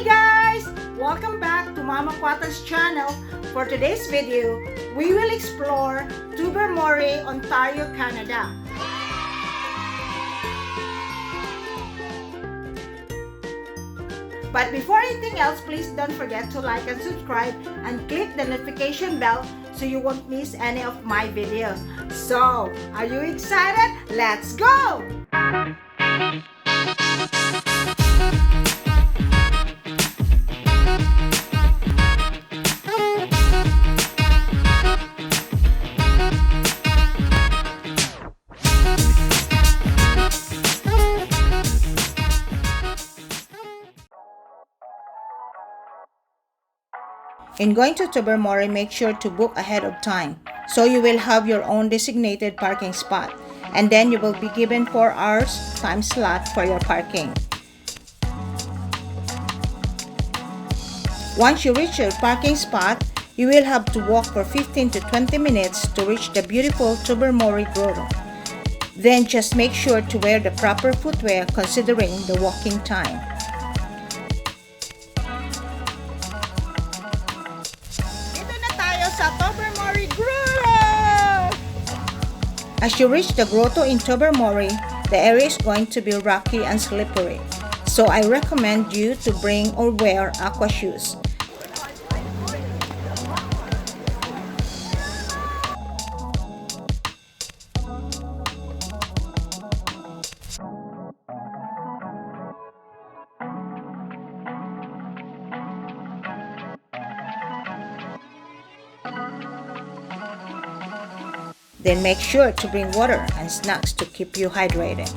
Hi guys! Welcome back to Mama Quatang's channel. For today's video, we will explore Tobermory, Ontario, Canada. But before anything else, please don't forget to like and subscribe and click the notification bell so you won't miss any of my videos. So, are you excited? Let's go! In going to Tobermory, make sure to book ahead of time so you will have your own designated parking spot, and then you will be given 4 hours time slot for your parking. Once you reach your parking spot, you will have to walk for 15 to 20 minutes to reach the beautiful Tobermory Grotto. Then just make sure to wear the proper footwear considering the walking time. Sa Tobermory Grotto! As you reach the grotto in Tobermory, the area is going to be rocky and slippery, so I recommend you to bring or wear aqua shoes. Then make sure to bring water and snacks to keep you hydrated.